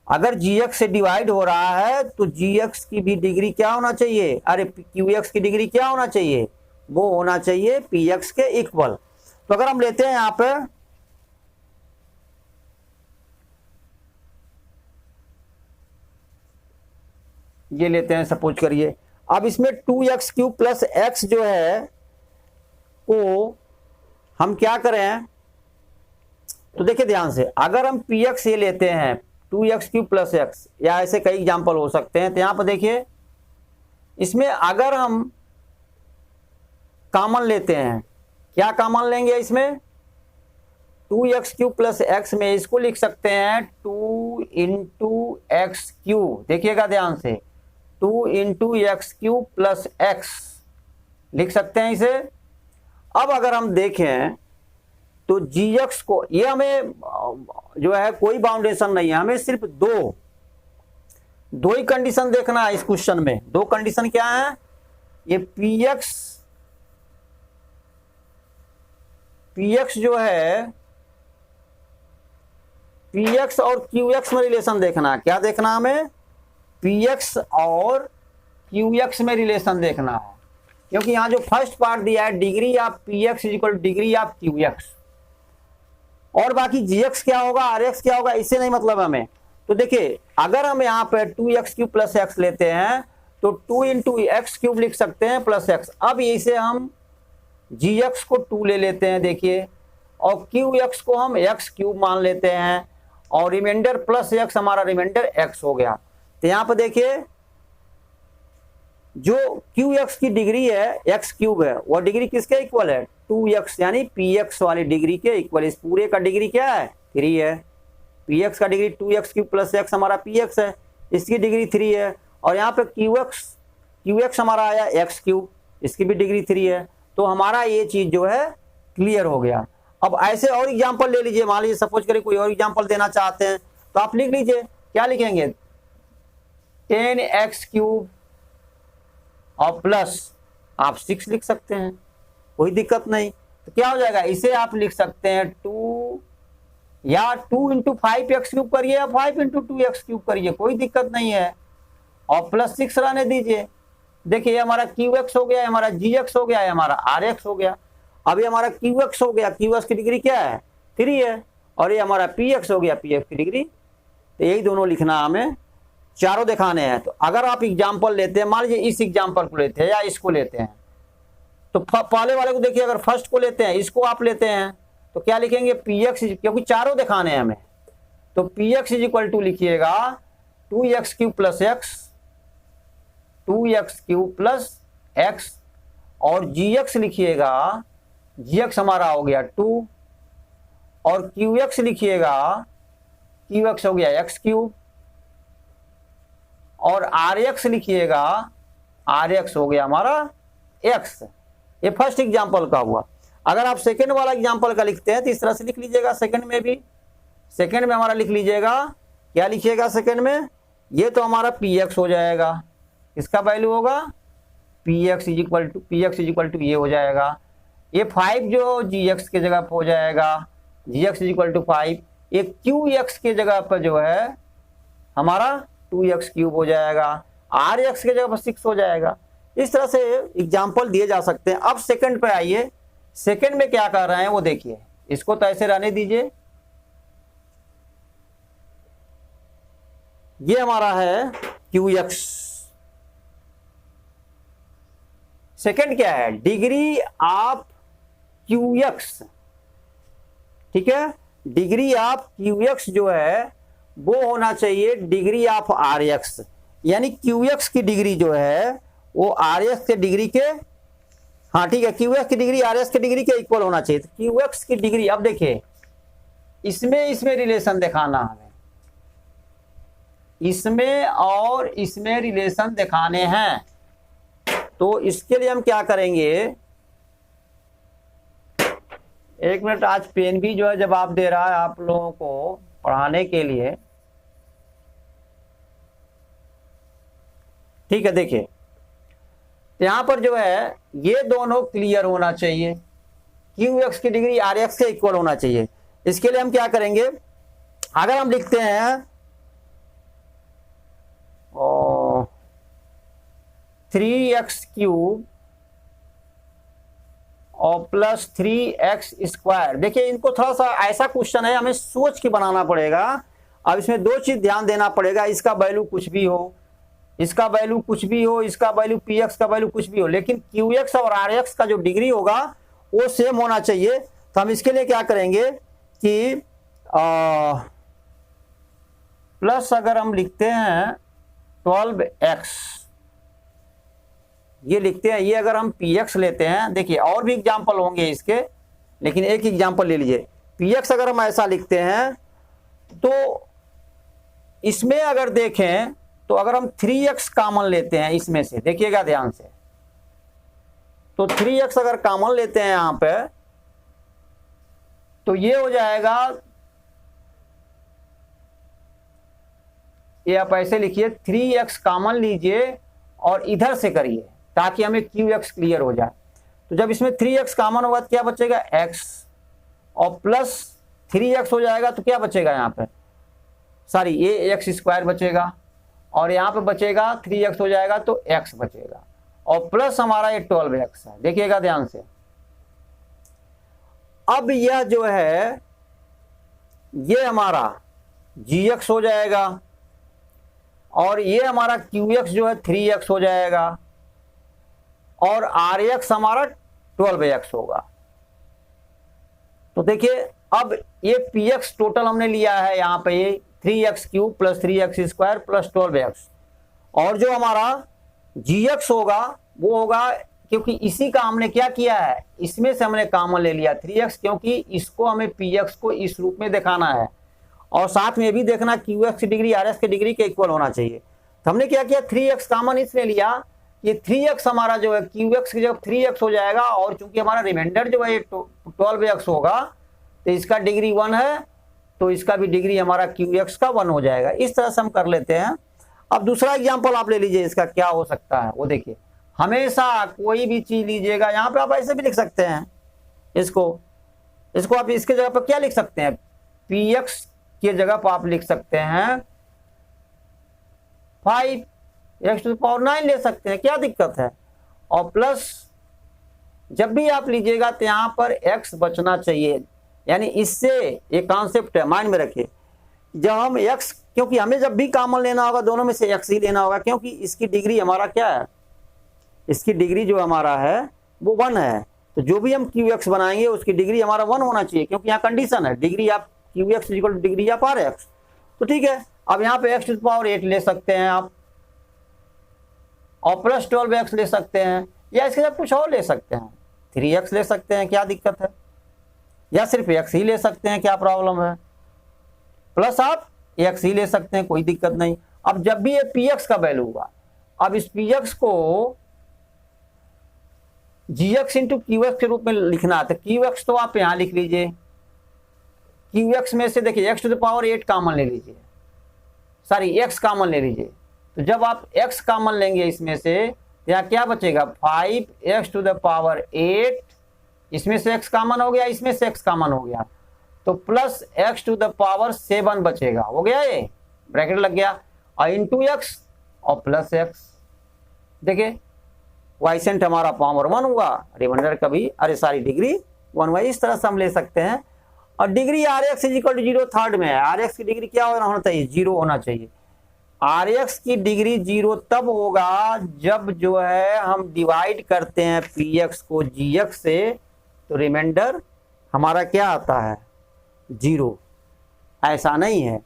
अगर gx से डिवाइड हो रहा है तो gx की भी डिग्री क्या होना चाहिए, अरे qx की डिग्री क्या होना चाहिए, वो होना चाहिए px के इक्वल। तो अगर हम लेते हैं यहां पे ये लेते हैं सपोज करिए, अब इसमें 2x³ प्लस x जो है को हम क्या करें, तो देखिए ध्यान से, अगर हम px ये लेते हैं 2x³ प्लस x, या ऐसे कई एग्जाम्पल हो सकते हैं, तो यहां पर देखिए इसमें अगर हम कॉमन लेते हैं, क्या कॉमन लेंगे इसमें, 2x³ प्लस x में इसको लिख सकते हैं 2 इंटू x³, देखिएगा ध्यान से 2 इंटू x³ प्लस x लिख सकते हैं इसे। अब अगर हम देखें तो gx को, ये हमें जो है कोई बाउंडेशन नहीं है, हमें सिर्फ दो ही कंडीशन देखना है इस क्वेश्चन में। दो कंडीशन क्या है, ये px जो है px और qx में रिलेशन देखना, क्या देखना हमें, px और qx में रिलेशन देखना है, क्योंकि यहां जो फर्स्ट पार्ट दिया है degree of px equal degree of qx, और बाकी gx क्या होगा rx क्या होगा इससे नहीं मतलब हमें। तो देखिए अगर हम यहाँ पे 2x³ प्लस x लेते हैं तो 2 इंटू x³ लिख सकते हैं प्लस x। अब इसे हम gx को 2 ले लेते हैं देखिए, और qx को हम x³ मान लेते हैं, और रिमाइंडर प्लस x हमारा रिमाइंडर x हो गया। तो यहाँ पर देखिए जो qx की डिग्री है x³ है, वह डिग्री किसके इक्वल है, 2x, यानी px वाली डिग्री के इक्वल। इस पूरे का डिग्री क्या है, 3 है। px का डिग्री 2x³ प्लस x हमारा px है, इसकी डिग्री 3 है, और यहाँ पे qx हमारा आया x³, इसकी भी डिग्री 3 है। तो हमारा ये चीज जो है क्लियर हो गया। अब ऐसे और एग्जांपल ले लीजिए, मान लीजिए सपोज करिए कोई और एग्जांपल देना चाहते हैं, तो आप लिख लीजिए, क्या लिखेंगे 10x³ और प्लस आप 6 लिख सकते हैं, कोई दिक्कत नहीं। तो क्या हो जाएगा, इसे आप लिख सकते हैं 2 या 2 इंटू 5x³ करिए या 5 इंटू 2x³ करिए, कोई दिक्कत नहीं है, और प्लस 6 रहने दीजिए। देखिए हमारा qx हो गया, हमारा gx हो गया, हमारा rx हो गया। अभी हमारा qx हो गया, qx की डिग्री क्या है 3 है, और ये हमारा px हो गया, px की डिग्री। तो यही दोनों लिखना हमें, चारों दिखाने हैं। तो अगर आप एग्जाम्पल लेते हैं, मान लीजिए इस एग्जाम्पल को लेते हैं या इसको लेते हैं, तो पहले वाले को देखिए, अगर फर्स्ट को लेते हैं, इसको आप लेते हैं, तो क्या लिखेंगे px, क्योंकि चारों दिखाने हैं हमें, तो px इक्वल टू लिखिएगा 2x³ plus x, 2x³ plus x, और gx लिखिएगा, gx हमारा हो गया 2, और qx लिखिएगा, qx हो गया x³, और rx लिखिएगा, rx हो गया हमारा x। ये फर्स्ट एग्जांपल का हुआ। अगर आप सेकंड वाला एग्जांपल का लिखते हैं तो इस तरह से लिख लीजिएगा, सेकंड में भी, सेकंड में हमारा लिख लीजिएगा, क्या लिखिएगा सेकंड में, ये तो हमारा px हो जाएगा, इसका वैल्यू होगा px इक्वल टू ये हो जाएगा, ये 5 जो gx के जगह पर हो जाएगा, gx इक्वल टू 5, ये qx के जगह पर जो है हमारा 2x³ हो जाएगा, rx के जगह पर 6 हो जाएगा। इस तरह से एग्जाम्पल दिए जा सकते हैं। अब सेकंड पे आइए, सेकंड में क्या कर रहे हैं वो देखिए, इसको तो ऐसे रहने दीजिए, ये हमारा है qx। सेकंड क्या है, डिग्री ऑफ qx, ठीक है, डिग्री ऑफ qx जो है वो होना चाहिए डिग्री ऑफ rx, यानी qx की डिग्री जो है वो rx के डिग्री के, हाँ ठीक है, qx की डिग्री rx के डिग्री के इक्वल होना चाहिए। तो qx की डिग्री, अब देखिए इसमें रिलेशन दिखाना हमें, इसमें और इसमें रिलेशन दिखाने हैं। तो इसके लिए हम क्या करेंगे, एक मिनट, आज पेन भी जो है जवाब दे रहा है आप लोगों को पढ़ाने के लिए, ठीक है। देखिए यहां पर जो है ये दोनों क्लियर होना चाहिए, qx की डिग्री rx के इक्वल होना चाहिए। इसके लिए हम क्या करेंगे, अगर हम लिखते हैं 3x³ और प्लस 3x²। देखिए इनको थोड़ा सा ऐसा क्वेश्चन है, हमें सोच के बनाना पड़ेगा। अब इसमें दो चीज ध्यान देना पड़ेगा, इसका वैल्यू कुछ भी हो, इसका वैल्यू कुछ भी हो, इसका वैल्यू px का वैल्यू कुछ भी हो, लेकिन qx और rx का जो डिग्री होगा वो सेम होना चाहिए। तो हम इसके लिए क्या करेंगे कि प्लस अगर हम लिखते हैं 12x, ये लिखते हैं, ये अगर हम px लेते हैं, देखिए और भी एग्जाम्पल होंगे इसके, लेकिन एक एग्जाम्पल ले लीजिए। px अगर हम ऐसा लिखते हैं तो इसमें अगर देखें तो अगर हम 3x कॉमन लेते हैं इसमें से, देखिएगा ध्यान से, तो 3x अगर कॉमन लेते हैं यहां पे तो ये हो जाएगा, ये आप ऐसे लिखिए 3x कॉमन लीजिए और इधर से करिए ताकि हमें qx क्लियर हो जाए। तो जब इसमें 3x कॉमन होगा तो क्या बचेगा x, और प्लस 3x हो जाएगा तो क्या बचेगा यहाँ पे, सॉरी ये x² बचेगा, और यहाँ पे बचेगा 3x हो जाएगा तो x बचेगा, और प्लस हमारा ये 12x है। देखिएगा ध्यान से, अब यह जो है ये हमारा gx हो जाएगा, और ये हमारा qx जो है 3x हो जाएगा, और rx हमारा 12x होगा। तो देखिए अब ये px टोटल हमने लिया है यहाँ पे, ये 3x³ plus 3x² plus 12x, और जो हमारा gx होगा वो होगा, क्योंकि इसी का हमने क्या किया है, इसमें से हमने कॉमन ले लिया 3x, क्योंकि इसको हमें px को इस रूप में दिखाना है, और साथ में भी देखना qx की डिग्री rx की डिग्री के इक्वल होना चाहिए। तो हमने क्या किया, 3x कॉमन इसने लिया, ये 3x हमारा जो है qx की जगह 3x हो जाएगा, और चूंकि हमारा रिमाइंडर जो है 12x होगा तो इसका डिग्री 1 है, तो इसका भी डिग्री हमारा qx का 1 हो जाएगा। इस तरह से हम कर लेते हैं। अब दूसरा एग्जांपल आप ले लीजिए, इसका क्या हो सकता है वो देखिए। हमेशा कोई भी चीज लीजिएगा, यहाँ पे आप ऐसे भी लिख सकते हैं इसको आप इसके जगह पर क्या लिख सकते हैं, px की जगह पर आप लिख सकते हैं 5x⁹ ले सकते हैं, क्या दिक्कत है, और प्लस जब भी आप लीजिएगा तो यहां पर x बचना चाहिए, यानी इससे एक कॉन्सेप्ट है, माइंड में रखिए। जब हम x, क्योंकि हमें जब भी कॉमन लेना होगा दोनों में से x ही लेना होगा, क्योंकि इसकी डिग्री हमारा क्या है, इसकी डिग्री जो हमारा है वो 1 है, तो जो भी हम qx बनाएंगे उसकी डिग्री हमारा 1 होना चाहिए, क्योंकि यहाँ कंडीशन है डिग्री आप qx इक्वल टू डिग्री आप rx। तो ठीक है, अब यहाँ पे x⁸ ले सकते हैं आप, और प्लस 12x ले सकते हैं, या इसके साथ कुछ और ले सकते हैं, 3x ले सकते हैं, क्या दिक्कत है, या सिर्फ x ही ले सकते हैं, क्या प्रॉब्लम है, प्लस आप x ही ले सकते हैं, कोई दिक्कत नहीं। अब जब भी ये px का वैल्यू हुआ, अब इस px को gx इंटू qx के रूप में लिखना है, तो qx तो आप यहां लिख लीजिए, qx में से देखिए x⁸ कॉमन ले लीजिए, सॉरी x कॉमन ले लीजिए, तो जब आप x कॉमन लेंगे इसमें से, यहाँ क्या बचेगा 5x⁸, इसमें से x कॉमन हो गया, इसमें से x कॉमन हो गया, तो प्लस x⁷ बचेगा, हो गया ये ब्रैकेट लग गया, और इंटू x और प्लस x। देखिए क्वाइसेंट हमारा पावर 1 हुआ, रिमाइंडर का भी, अरे सारी डिग्री 1 हुआ। इस तरह से हम ले सकते हैं। और degree rx equal to 0 third में है, rx की डिग्री क्या होना चाहिए, 0 होना चाहिए। rx की डिग्री 0 तब होगा जब जो है हम डिवाइड करते हैं px को gx से, तो रिमाइंडर हमारा क्या आता है 0। ऐसा नहीं है,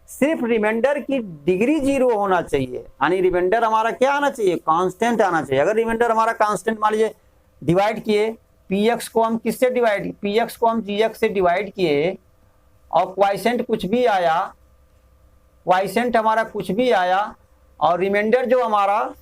सिर्फ रिमाइंडर की डिग्री 0 होना चाहिए, यानी रिमाइंडर हमारा क्या आना चाहिए, कांस्टेंट आना चाहिए। अगर रिमाइंडर हमारा कांस्टेंट, मान लीजिए डिवाइड किए px को हम किससे डिवाइड, px को हम gx से डिवाइड किए, और क्वाइसेंट कुछ भी आया, क्वाइसेंट हमारा कुछ भी आया, और रिमाइंडर जो हमारा,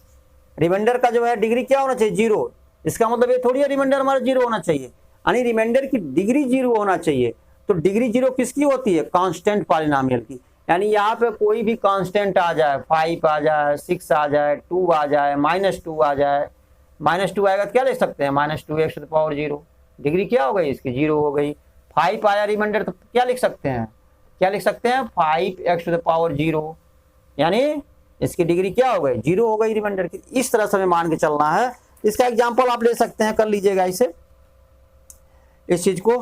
रिमाइंडर का जो है डिग्री क्या होना चाहिए 0। इसका मतलब ये थोड़ी है रिमाइंडर हमारा 0 होना चाहिए, यानी रिमाइंडर की डिग्री 0 होना चाहिए। तो डिग्री 0 किसकी होती है, कांस्टेंट पॉलिनोमियल की, यानी यहाँ पे कोई भी कांस्टेंट आ जाए, 5 आ जाए, 6 आ जाए, 2 आ जाए, -2 आ जाए, -2 आएगा तो क्या ले सकते हैं, -2x⁴, डिग्री क्या हो गई इसकी 0 हो गई। 5 आया रिमाइंडर, तो क्या लिख सकते हैं, क्या लिख सकते हैं 5x⁴, यानी इसकी डिग्री क्या हो गई, 0 हो गई रिमाइंडर की। इस तरह से हमें मान के चलना है। इसका एग्जाम्पल आप ले सकते हैं, कर लीजिएगा इसे, इस चीज को।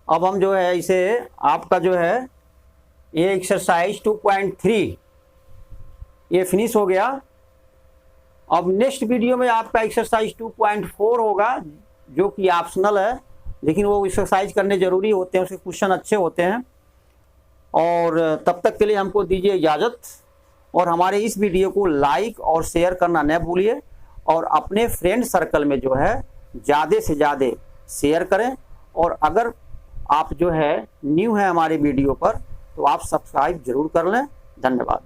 अब हम जो है इसे आपका जो है ये एक्सरसाइज 2.3 ये फिनिश हो गया। अब नेक्स्ट वीडियो में आपका एक्सरसाइज 2.4 होगा, जो कि ऑप्शनल है, लेकिन वो एक्सरसाइज करने जरूरी होते हैं, उसके क्वेश्चन अच्छे होते हैं। और तब तक के लिए हमको दीजिए इजाज़त, और हमारे इस वीडियो को लाइक और शेयर करना न भूलिए, और अपने फ्रेंड सर्कल में जो है ज़्यादा से ज़्यादा शेयर करें। और अगर आप जो है न्यू है हमारे वीडियो पर, तो आप सब्सक्राइब जरूर कर लें। धन्यवाद।